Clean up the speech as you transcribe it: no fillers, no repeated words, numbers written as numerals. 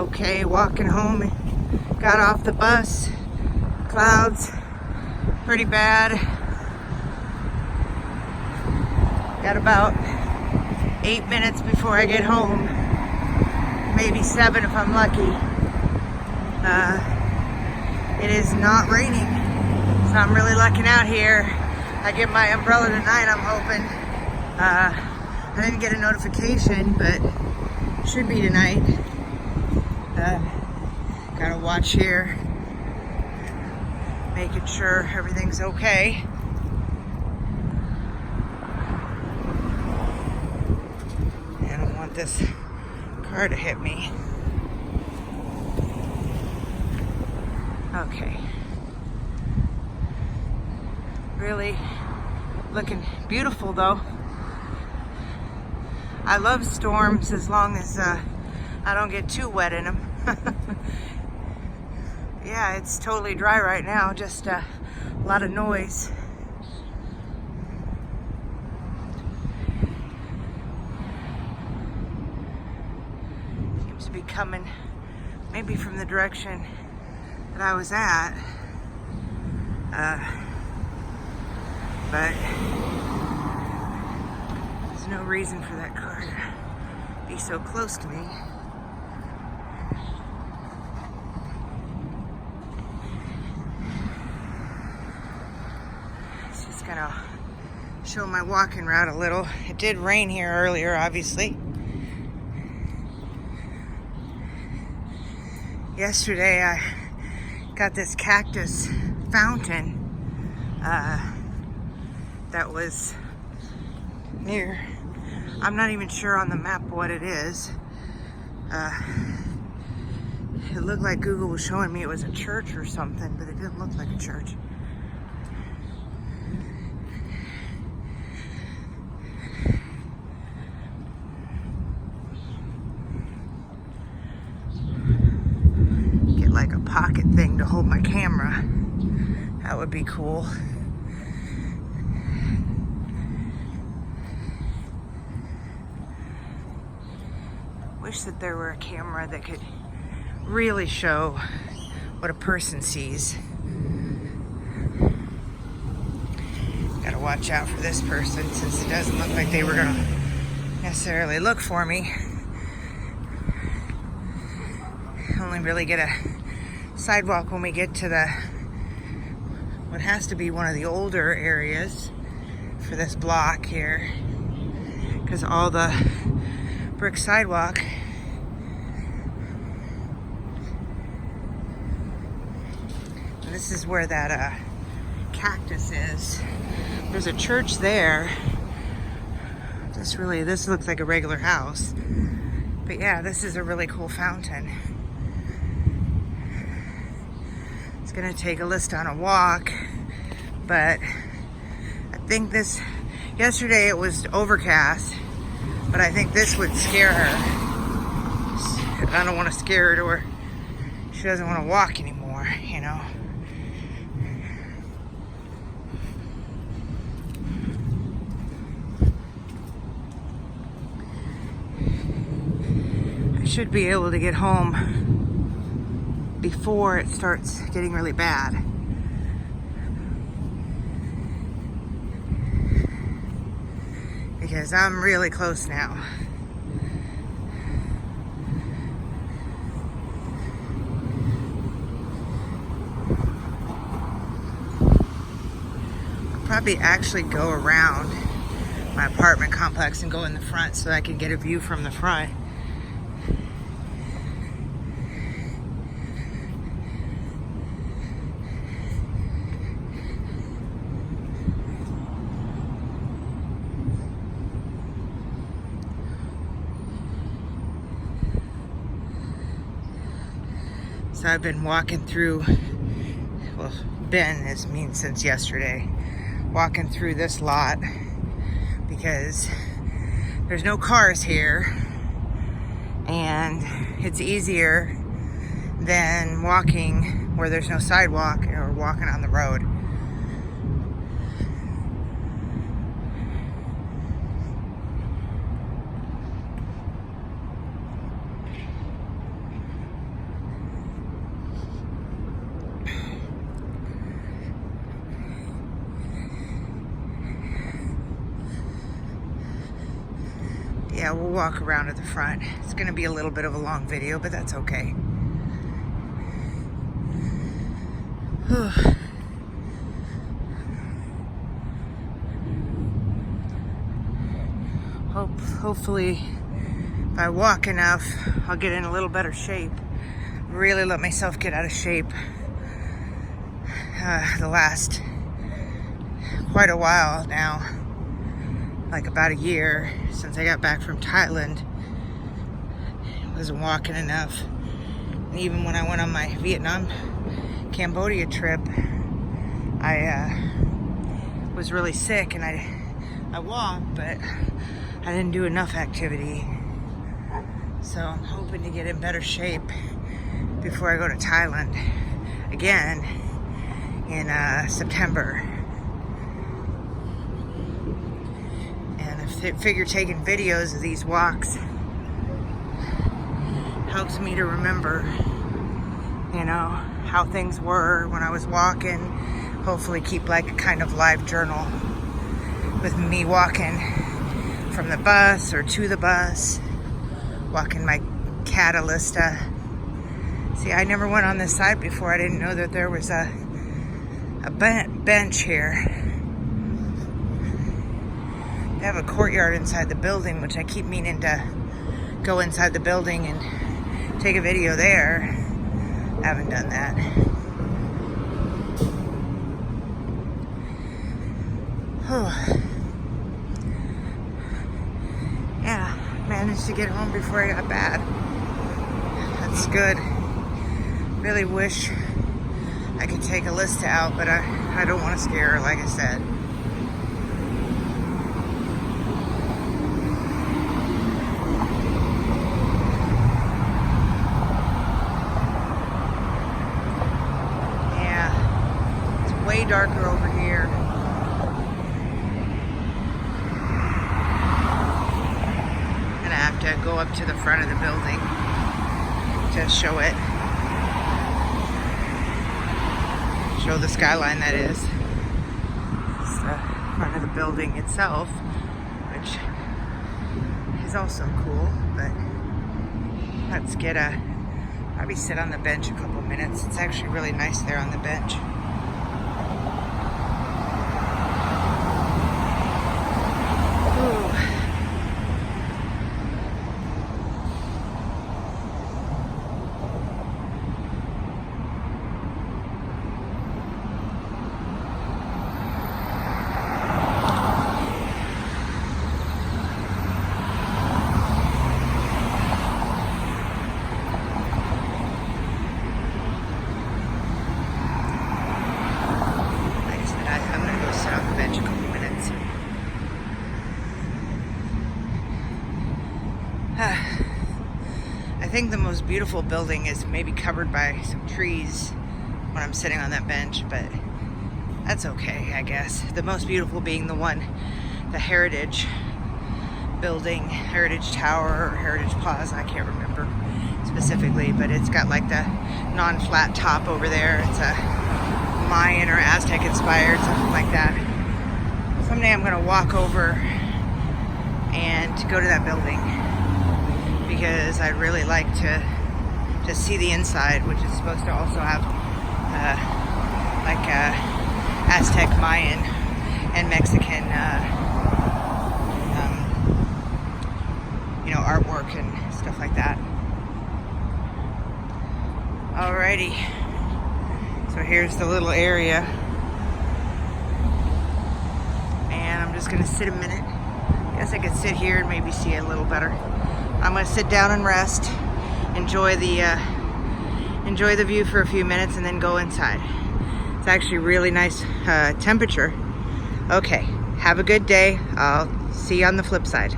okay walking home. Got off the bus. Clouds pretty bad. Got about 8 minutes before I get home. Maybe 7 if I'm lucky. It is not raining, so I'm really lucking out here. I get my umbrella tonight, I'm hoping. I didn't get a notification, but should be tonight. Gotta watch here, making sure everything's okay. I don't want this car to hit me. Okay. Really looking beautiful though. I love storms as long as I don't get too wet in them. Yeah, it's totally dry right now, just a lot of noise. Seems to be coming maybe from the direction that I was at. But there's no reason for that car to be so close to me. It's just gonna show my walking route a little. It did rain here earlier, obviously. Yesterday I got this cactus fountain that was near, I'm not even sure on the map what it is. It looked like Google was showing me it was a church or something, but it didn't look like a church. Get like a pocket thing to hold my camera. That would be cool. Wish that there were a camera that could really show what a person sees. Gotta watch out for this person since it doesn't look like they were gonna necessarily look for me. Only really get a sidewalk when we get to the what has to be one of the older areas for this block here, because all the brick sidewalk. And this is where that cactus is. There's a church there. This looks like a regular house. But yeah, this is a really cool fountain. It's gonna take Alyssa on a walk, but I think yesterday it was overcast, but I think this would scare her. I don't want to scare her to where she doesn't want to walk anymore, you know. I should be able to get home before it starts getting really bad. Because I'm really close now. I'll probably actually go around my apartment complex and go in the front so I can get a view from the front. So I've been walking through, well, means since yesterday, walking through this lot because there's no cars here and it's easier than walking where there's no sidewalk or walking on the road. yeah, we'll walk around at the front. It's gonna be a little bit of a long video, but that's okay. Hopefully, if I walk enough, I'll get in a little better shape. Really let myself get out of shape the last quite a while now, like about a year since I got back from Thailand. I wasn't walking enough, and even when I went on my Vietnam, Cambodia trip, I was really sick, and I walked, but I didn't do enough activity. So I'm hoping to get in better shape before I go to Thailand again in September. And I figure taking videos of these walks helps me to remember, you know, how things were when I was walking. Hopefully keep like a kind of live journal with me walking from the bus or to the bus, walking my Catalista. See, I never went on this side before. I didn't know that there was a bench here. They have a courtyard inside the building, which I keep meaning to go inside the building and take a video there. I haven't done that. Yeah, managed to get home before I got bad. That's good. Really wish I could take Alyssa out, but I don't want to scare her, like I said. Yeah, it's way darker over here. I'm gonna have to go up to the front of the building to show it. Show the skyline, that is. It's the front of the building itself, which is also cool, but let's probably sit on the bench a couple minutes. It's actually really nice there on the bench. Ooh. I think the most beautiful building is maybe covered by some trees when I'm sitting on that bench, but that's okay, I guess. The most beautiful being the Heritage building, Heritage Tower or Heritage Plaza, I can't remember specifically, but it's got like the non-flat top over there. It's a Mayan or Aztec inspired, something like that. Someday I'm gonna walk over and go to that building, because I'd really like to see the inside, which is supposed to also have like Aztec, Mayan, and Mexican, you know, artwork and stuff like that. Alrighty, so here's the little area, and I'm just gonna sit a minute. I guess I could sit here and maybe see it a little better. I'm gonna sit down and rest, enjoy the view for a few minutes, and then go inside. It's actually really nice temperature. Okay, have a good day. I'll see you on the flip side.